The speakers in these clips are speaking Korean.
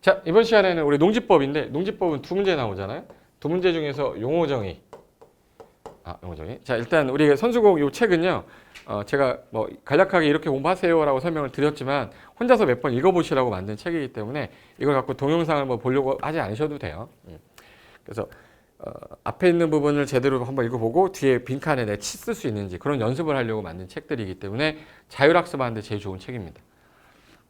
자, 이번 시간에는 우리 농지법인데 농지법은 두 문제 나오잖아요. 두 문제 중에서 용어정의. 용어정의. 자, 일단 우리 선수공 이 책은요. 제가 뭐 간략하게 이렇게 공부하세요라고 설명을 드렸지만 혼자서 몇 번 읽어보시라고 만든 책이기 때문에 이걸 갖고 동영상을 뭐 보려고 하지 않으셔도 돼요. 그래서 앞에 있는 부분을 제대로 한번 읽어보고 뒤에 빈칸에 내 치 쓸 수 있는지 그런 연습을 하려고 만든 책들이기 때문에 자율학습하는데 제일 좋은 책입니다.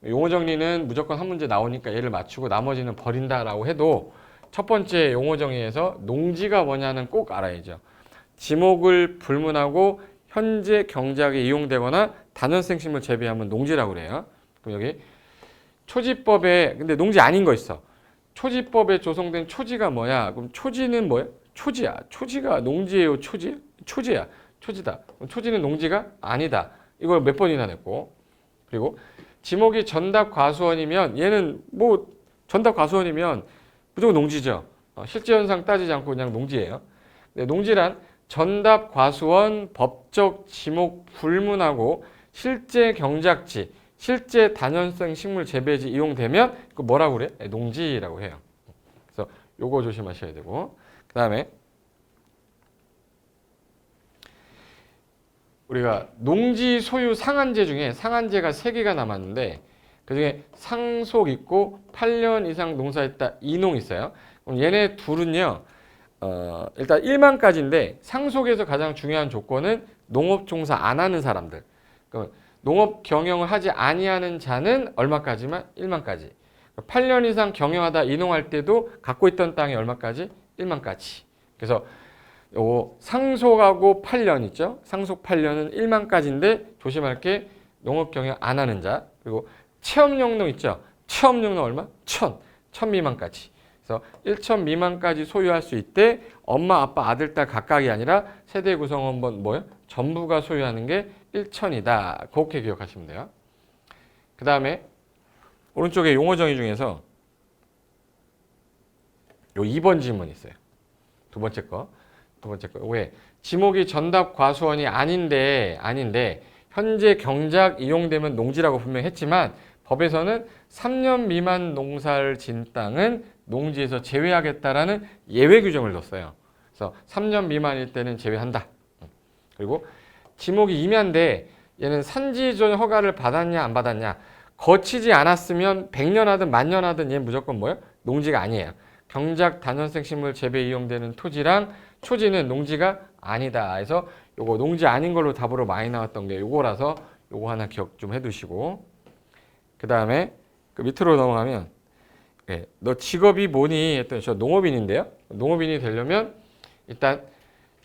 용어 정리는 무조건 한 문제 나오니까 얘를 맞추고 나머지는 버린다라고 해도 첫 번째 용어 정의에서 농지가 뭐냐는 꼭 알아야죠. 지목을 불문하고 현재 경작에 이용되거나 단연생식물 재배하면 농지라고 그래요. 그럼 여기 초지법에 근데 농지 아닌 거 있어. 초지법에 조성된 초지가 뭐야? 그럼 초지는 뭐야? 초지야. 초지가 농지예요. 초지? 초지야. 초지다. 그럼 초지는 농지가 아니다. 이걸 몇 번이나 냈고. 그리고 지목이 전답 과수원이면 얘는 뭐 전답 과수원이면 무조건 농지죠. 실제 현상 따지지 않고 그냥 농지예요. 근데 농지란 전답 과수원 법적 지목 불문하고 실제 경작지, 실제 단연성 식물 재배지 이용되면 그 뭐라고 그래? 농지라고 해요. 그래서 요거 조심하셔야 되고 그 다음에 우리가 농지 소유 상한제 중에 상한제가 3개가 남았는데 그중에 상속 있고 8년 이상 농사했다 이농 있어요. 그럼 얘네 둘은요. 일단 1만까지인데 상속에서 가장 중요한 조건은 농업 종사 안 하는 사람들. 그러니까 농업 경영을 하지 아니하는 자는 얼마까지만? 1만까지. 8년 이상 경영하다 이농할 때도 갖고 있던 땅이 얼마까지? 1만까지. 그래서 요 상속하고 8년 있죠? 상속 8년은 1만까지인데 조심할 게 농업 경영 안 하는 자. 그리고 체험 용농 있죠? 체험 용농 얼마? 1000 미만까지. 그래서 1천 미만까지 소유할 수 있대. 엄마, 아빠, 아들, 딸 각각이 아니라 세대 구성원번 뭐예요? 전부가 소유하는 게 1천이다. 그렇게 기억하시면 돼요. 그 다음에 오른쪽에 용어 정의 중에서 요 2번 질문 있어요. 두 번째 거. 왜? 지목이 전답 과수원이 아닌데 현재 경작 이용되면 농지라고 분명히 했지만 법에서는 3년 미만 농사를 진 땅은 농지에서 제외하겠다라는 예외 규정을 뒀어요. 그래서 3년 미만일 때는 제외한다. 그리고 지목이 임야인데 얘는 산지 이전 허가를 받았냐 안 받았냐. 거치지 않았으면 100년 하든 만년 하든 얘는 무조건 뭐예요? 농지가 아니에요. 경작 단연생 식물 재배 이용되는 토지랑 초지는 농지가 아니다. 해서 요거 농지 아닌 걸로 답으로 많이 나왔던 게 요거라서 요거 하나 기억 좀 해두시고 그 다음에 그 밑으로 넘어가면 너 직업이 뭐니? 했더니 저 농업인인데요. 농업인이 되려면 일단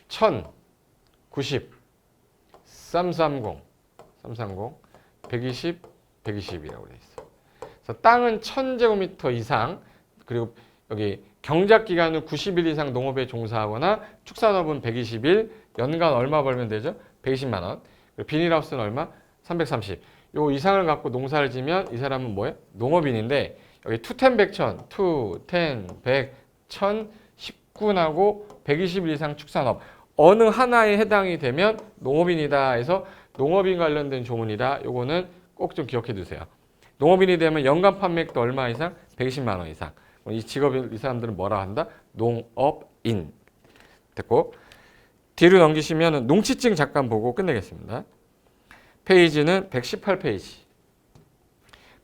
1090 330 120 120이라고 돼 있어. 그래서 땅은 1000제곱미터 이상 그리고 여기 경작 기간은 90일 이상 농업에 종사하거나 축산업은 120일 연간 얼마 벌면 되죠? 120만 원. 그리고 비닐하우스는 얼마? 330. 요 이상을 갖고 농사를 지면 이 사람은 뭐예요? 농업인인데 여기 투텐 백천, 투텐 백천 10군하고 120일 이상 축산업 어느 하나에 해당이 되면 농업인이다 해서 농업인 관련된 조문이다. 요거는 꼭 좀 기억해 두세요. 농업인이 되면 연간 판매액도 얼마 이상? 120만 원 이상. 이 직업인 이 사람들은 뭐라 한다? 농업인. 됐고 뒤로 넘기시면 농지증 잠깐 보고 끝내겠습니다. 페이지는 118페이지.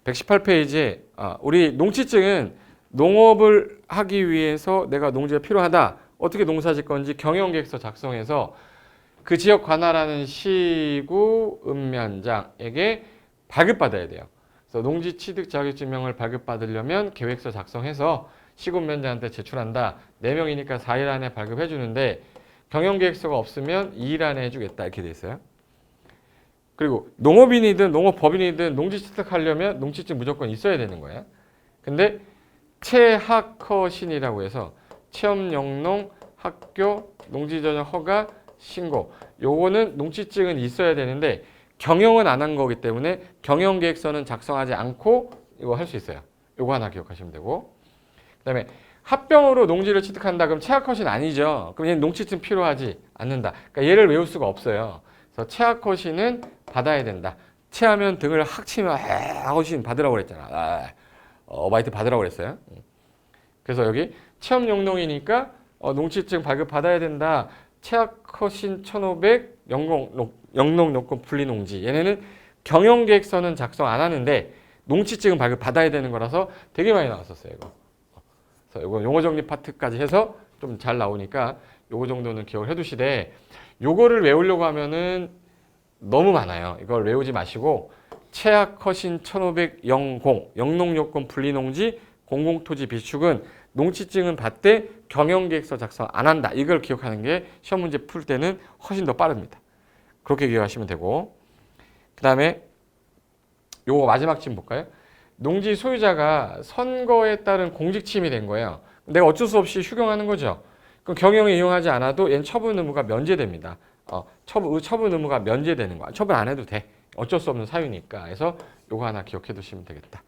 118페이지에 우리 농지증은 농업을 하기 위해서 내가 농지가 필요하다. 어떻게 농사 질 건지 경영계획서 작성해서 그 지역 관할하는 시구 읍면장에게 발급받아야 돼요. 그래서 농지 취득 자격증명을 발급받으려면 계획서 작성해서 시군면장한테 제출한다. 4명이니까 4일 안에 발급해 주는데 경영계획서가 없으면 2일 안에 해주겠다 이렇게 돼 있어요. 그리고 농업인이든 농업법인이든 농지 취득하려면 농지증 무조건 있어야 되는 거예요. 근데 체학허신이라고 해서 체험영농 학교 농지전용 허가 신고 요거는 농지증은 있어야 되는데 경영은 안 한 거기 때문에 경영계획서는 작성하지 않고 이거 할 수 있어요. 요거 하나 기억하시면 되고 그 다음에 합병으로 농지를 취득한다 그럼 체학허신 아니죠. 그럼 얘는 농지증 필요하지 않는다. 그러니까 얘를 외울 수가 없어요. 그래서 체학허신은 받아야 된다. 체하면 등을 확 치면 허신 받으라고 그랬잖아. 어바이트 받으라고 그랬어요. 그래서 여기 체험 영농이니까 농지증 발급 받아야 된다. 체학허신 1500 영농 요건 분리농지. 얘네는 경영계획서는 작성 안 하는데 농지증은 발급 받아야 되는 거라서 되게 많이 나왔었어요. 이거. 그래서 이거 용어 정리 파트까지 해서 좀 잘 나오니까 요거 정도는 기억을 해두시되 요거를 외우려고 하면은 너무 많아요. 이걸 외우지 마시고 체학허신 1500 영농요건 분리농지 공공토지 비축은 농지증은 받되 경영계획서 작성 안 한다. 이걸 기억하는 게 시험 문제 풀 때는 훨씬 더 빠릅니다. 그렇게 기억하시면 되고 그 다음에 요거 마지막 침 볼까요? 농지 소유자가 선거에 따른 공직침이 된 거예요. 내가 어쩔 수 없이 휴경하는 거죠. 그럼 경영에 이용하지 않아도 얘는 처분 의무가 면제됩니다. 처분 의무가 면제되는 거야. 처분 안 해도 돼. 어쩔 수 없는 사유니까. 그래서 요거 하나 기억해 두시면 되겠다.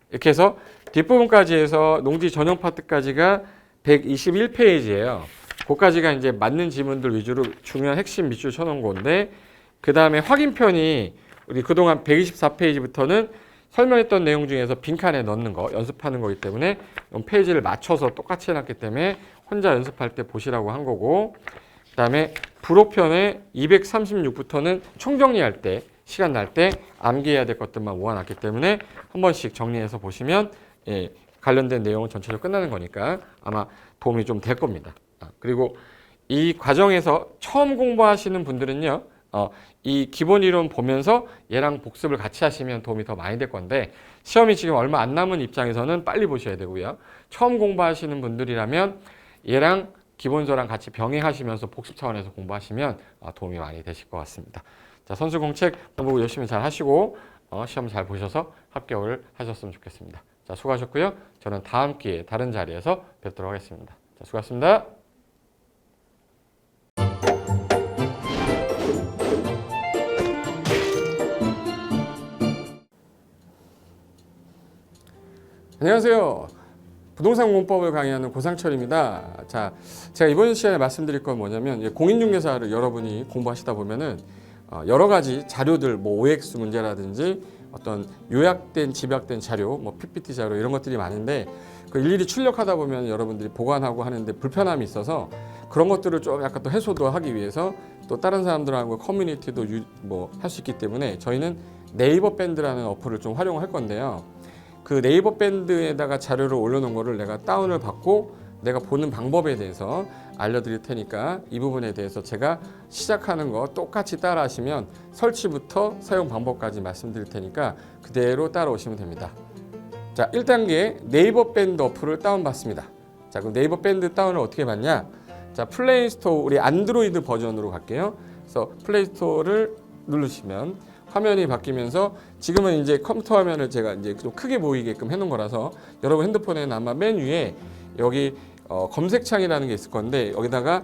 이렇게 해서 뒷부분까지 해서 농지 전용 파트까지가 121페이지예요. 그까지가 이제 맞는 지문들 위주로 중요한 핵심 밑줄 쳐놓은 건데 그 다음에 확인편이 우리 그동안 124페이지부터는 설명했던 내용 중에서 빈칸에 넣는 거 연습하는 거기 때문에 페이지를 맞춰서 똑같이 해놨기 때문에 혼자 연습할 때 보시라고 한 거고 그 다음에 부록편에 236부터는 총정리할 때 시간 날 때 암기해야 될 것들만 모아놨기 때문에 한 번씩 정리해서 보시면 관련된 내용은 전체적으로 끝나는 거니까 아마 도움이 좀 될 겁니다. 그리고 이 과정에서 처음 공부하시는 분들은요. 이 기본 이론 보면서 얘랑 복습을 같이 하시면 도움이 더 많이 될 건데 시험이 지금 얼마 안 남은 입장에서는 빨리 보셔야 되고요. 처음 공부하시는 분들이라면 얘랑 기본서랑 같이 병행하시면서 복습 차원에서 공부하시면 도움이 많이 되실 것 같습니다. 자, 선수공책 공부 열심히 잘 하시고 시험 잘 보셔서 합격을 하셨으면 좋겠습니다. 자, 수고하셨고요. 저는 다음 기회에 다른 자리에서 뵙도록 하겠습니다. 자, 수고하셨습니다. 안녕하세요. 부동산 공법을 강의하는 고상철입니다. 자, 제가 이번 시간에 말씀드릴 건 뭐냐면 공인중개사를 여러분이 공부하시다 보면은 여러 가지 자료들, 뭐 OX 문제라든지 어떤 요약된, 집약된 자료, 뭐 PPT 자료 이런 것들이 많은데 그 일일이 출력하다 보면 여러분들이 보관하고 하는데 불편함이 있어서 그런 것들을 좀 약간 또 해소도 하기 위해서 또 다른 사람들하고 커뮤니티도 뭐 할 수 있기 때문에 저희는 네이버 밴드라는 어플을 좀 활용할 건데요. 그 네이버 밴드에다가 자료를 올려놓은 거를 내가 다운을 받고 내가 보는 방법에 대해서 알려드릴 테니까 이 부분에 대해서 제가 시작하는 거 똑같이 따라 하시면 설치부터 사용 방법까지 말씀드릴 테니까 그대로 따라오시면 됩니다. 자, 1단계 네이버 밴드 어플을 다운받습니다. 자, 그럼 네이버 밴드 다운을 어떻게 받냐? 자, 플레이스토어 우리 안드로이드 버전으로 갈게요. 그래서 플레이스토어를 누르시면 화면이 바뀌면서 지금은 이제 컴퓨터 화면을 제가 이제 좀 크게 보이게끔 해놓은 거라서 여러분 핸드폰에는 아마 맨 위에 여기 검색창이라는 게 있을 건데 여기다가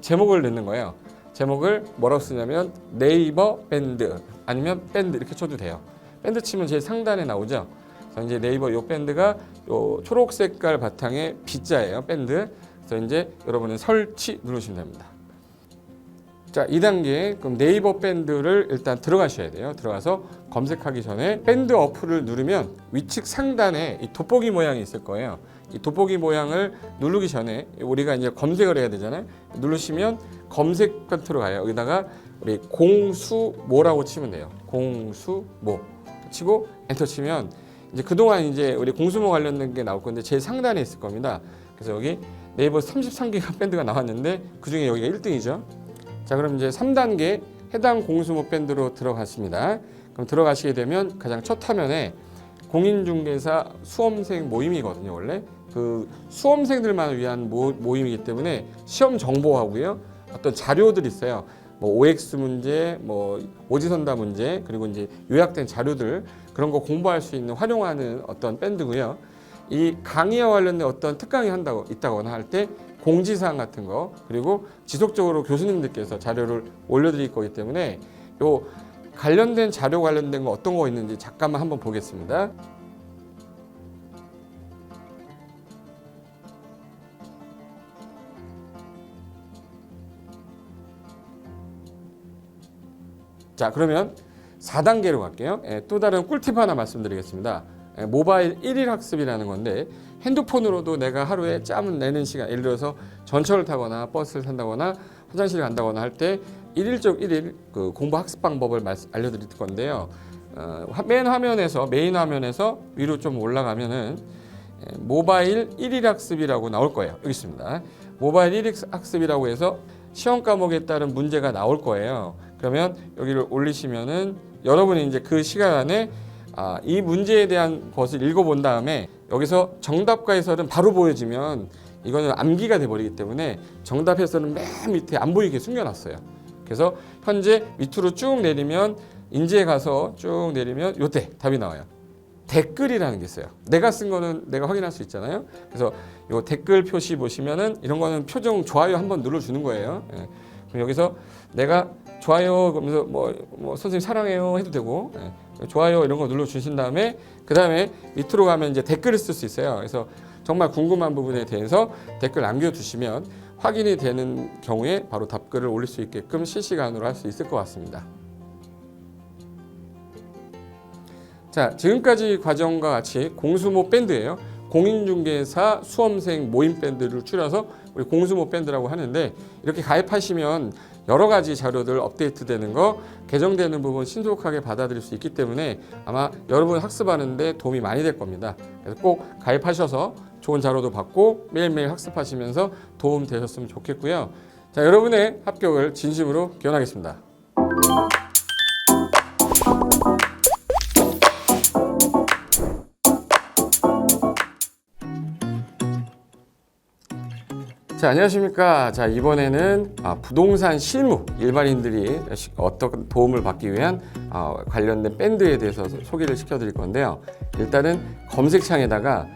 제목을 넣는 거예요. 제목을 뭐라고 쓰냐면 네이버 밴드 아니면 밴드 이렇게 쳐도 돼요. 밴드 치면 제일 상단에 나오죠. 그래서 이제 네이버 요 밴드가 요 초록 색깔 바탕에 B자예요. 밴드. 그래서 이제 여러분은 설치 누르시면 됩니다. 자, 2단계 그럼 네이버 밴드를 일단 들어가셔야 돼요. 들어가서 검색하기 전에 밴드 어플을 누르면 위측 상단에 이 돋보기 모양이 있을 거예요. 이 돋보기 모양을 누르기 전에 우리가 이제 검색을 해야 되잖아요. 누르시면 검색 컨트로 가요. 여기다가 우리 공수모라고 치면 돼요. 공수모 치고 엔터 치면 이제 그동안 이제 우리 공수모 관련된 게 나올 건데 제일 상단에 있을 겁니다. 그래서 여기 네이버 33개가 밴드가 나왔는데 그중에 여기가 1등이죠. 자, 그럼 이제 3단계 해당 공수모 밴드로 들어갔습니다. 그럼 들어가시게 되면 가장 첫 화면에 공인중개사 수험생 모임이거든요. 원래 그 수험생들만 위한 모임이기 때문에 시험 정보하고요. 어떤 자료들이 있어요. 뭐 OX 문제, 뭐 오지선다 문제, 그리고 이제 요약된 자료들 그런 거 공부할 수 있는 활용하는 어떤 밴드고요. 이 강의와 관련된 어떤 특강이 있다거나 할 때 공지사항 같은 거 그리고 지속적으로 교수님들께서 자료를 올려드릴 거기 때문에 요 관련된 자료 관련된 거 어떤 거 있는지 잠깐만 한번 보겠습니다. 자, 그러면 4단계로 갈게요. 또 다른 꿀팁 하나 말씀드리겠습니다. 모바일 1일 학습이라는 건데 핸드폰으로도 내가 하루에 짬을 내는 시간, 예를 들어서 전철을 타거나 버스를 탄다거나 화장실을 간다거나 할 때 1일 그 공부 학습 방법을 알려드릴 건데요. 메인 화면에서 위로 좀 올라가면은 모바일 1일 학습이라고 나올 거예요. 여기 있습니다. 모바일 1일 학습이라고 해서 시험 과목에 따른 문제가 나올 거예요. 그러면 여기를 올리시면은 여러분이 이제 그 시간 안에 이 문제에 대한 것을 읽어본 다음에 여기서 정답과 해설은 바로 보여지면 이거는 암기가 돼버리기 때문에 정답 해설은 맨 밑에 안 보이게 숨겨놨어요. 그래서 현재 밑으로 쭉 내리면 인지에 가서 쭉 내리면 요때 답이 나와요. 댓글이라는 게 있어요. 내가 쓴 거는 내가 확인할 수 있잖아요. 그래서 요 댓글 표시 보시면은 이런 거는 표정 좋아요 한번 눌러주는 거예요. 예. 그럼 여기서 내가 좋아요 그러면서 뭐 선생님 사랑해요 해도 되고 좋아요 이런 거 눌러주신 다음에 그 다음에 밑으로 가면 이제 댓글을 쓸 수 있어요. 그래서 정말 궁금한 부분에 대해서 댓글 남겨주시면 확인이 되는 경우에 바로 답글을 올릴 수 있게끔 실시간으로 할 수 있을 것 같습니다. 자, 지금까지 과정과 같이 공수모 밴드예요. 공인중개사 수험생 모임 밴드를 줄여서 우리 공수모 밴드라고 하는데 이렇게 가입하시면 여러 가지 자료들 업데이트되는 거, 개정되는 부분 신속하게 받아들일 수 있기 때문에 아마 여러분 학습하는데 도움이 많이 될 겁니다. 그래서 꼭 가입하셔서 좋은 자료도 받고 매일매일 학습하시면서 도움 되셨으면 좋겠고요. 자, 여러분의 합격을 진심으로 기원하겠습니다. 자, 안녕하십니까. 자, 이번에는 부동산 실무, 일반인들이 어떤 도움을 받기 위한 관련된 밴드에 대해서 소개를 시켜드릴 건데요. 일단은 검색창에다가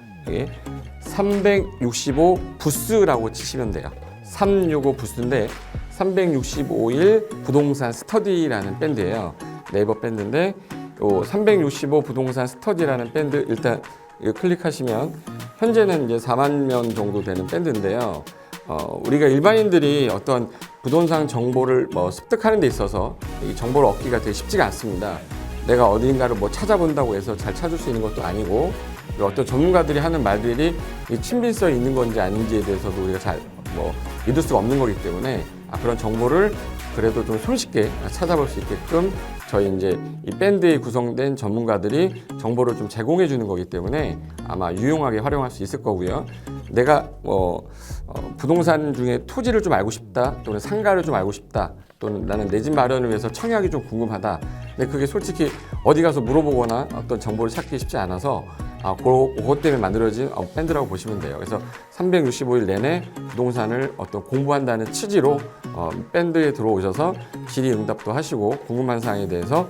365 부스라고 치시면 돼요. 365 부스인데 365일 부동산 스터디라는 밴드예요. 네이버 밴드인데 요 365 부동산 스터디라는 밴드 일단 이거 클릭하시면 현재는 이제 4만 명 정도 되는 밴드인데요. 우리가 일반인들이 어떤 부동산 정보를 습득하는 데 있어서 이 정보를 얻기가 되게 쉽지가 않습니다. 내가 어딘가를 찾아본다고 해서 잘 찾을 수 있는 것도 아니고 어떤 전문가들이 하는 말들이 이 친밀성이 있는 건지 아닌지에 대해서도 우리가 잘 믿을 수가 없는 거기 때문에 그런 정보를 그래도 좀 손쉽게 찾아볼 수 있게끔 저희 이제 이 밴드에 구성된 전문가들이 정보를 좀 제공해 주는 거기 때문에 아마 유용하게 활용할 수 있을 거고요. 내가 부동산 중에 토지를 좀 알고 싶다 또는 상가를 좀 알고 싶다 또는 나는 내 집 마련을 위해서 청약이 좀 궁금하다. 근데 그게 솔직히 어디 가서 물어보거나 어떤 정보를 찾기 쉽지 않아서 그것 때문에 만들어진 밴드라고 보시면 돼요. 그래서 365일 내내 부동산을 어떤 공부한다는 취지로 밴드에 들어오셔서 질의응답도 하시고 궁금한 사항에 대해서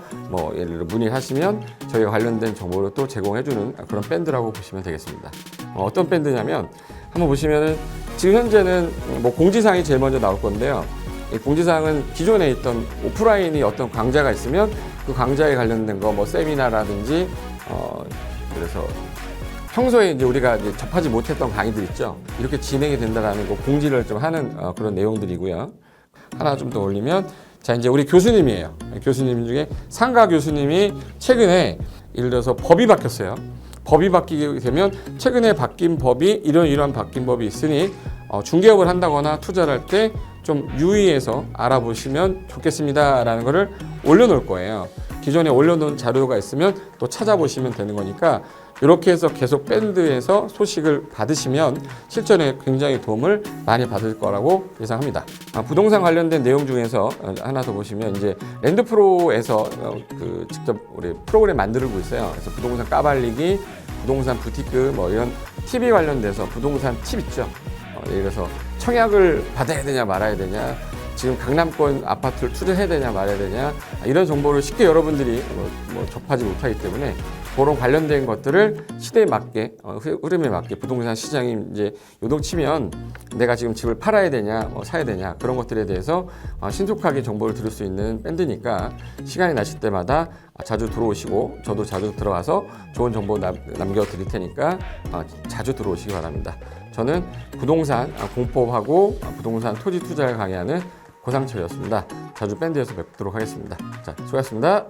예를 들어 문의하시면 저희가 관련된 정보를 또 제공해주는 그런 밴드라고 보시면 되겠습니다. 어떤 밴드냐면 한번 보시면은 지금 현재는 공지사항이 제일 먼저 나올 건데요. 이 공지사항은 기존에 있던 오프라인이 어떤 강좌가 있으면 그 강좌에 관련된 거 세미나라든지 그래서 평소에 이제 우리가 이제 접하지 못했던 강의들 있죠. 이렇게 진행이 된다라는 거 공지를 좀 하는 그런 내용들이고요. 하나 좀 더 올리면 자 이제 우리 교수님이에요. 교수님 중에 상가 교수님이 최근에 예를 들어서 법이 바뀌었어요. 법이 바뀌게 되면 최근에 바뀐 법이 이러한 바뀐 법이 있으니 중개업을 한다거나 투자를 할 때 좀 유의해서 알아보시면 좋겠습니다라는 거를 올려놓을 거예요. 기존에 올려놓은 자료가 있으면 또 찾아보시면 되는 거니까 이렇게 해서 계속 밴드에서 소식을 받으시면 실전에 굉장히 도움을 많이 받을 거라고 예상합니다. 부동산 관련된 내용 중에서 하나 더 보시면 이제 랜드프로에서 직접 우리 프로그램 만들고 있어요. 그래서 부동산 까발리기, 부동산 부티크 이런 팁이 관련돼서 부동산 팁 있죠. 예를 들어서 청약을 받아야 되냐 말아야 되냐, 지금 강남권 아파트를 투자해야 되냐 말아야 되냐 이런 정보를 쉽게 여러분들이 접하지 못하기 때문에 그런 관련된 것들을 시대에 맞게 흐름에 맞게 부동산 시장이 이제 요동치면 내가 지금 집을 팔아야 되냐 사야 되냐 그런 것들에 대해서 신속하게 정보를 들을 수 있는 밴드니까 시간이 나실 때마다 자주 들어오시고 저도 자주 들어가서 좋은 정보 남겨드릴 테니까 자주 들어오시기 바랍니다. 저는 부동산 공법하고 부동산 토지 투자를 강의하는 고상철이었습니다. 자주 밴드에서 뵙도록 하겠습니다. 자, 수고하셨습니다.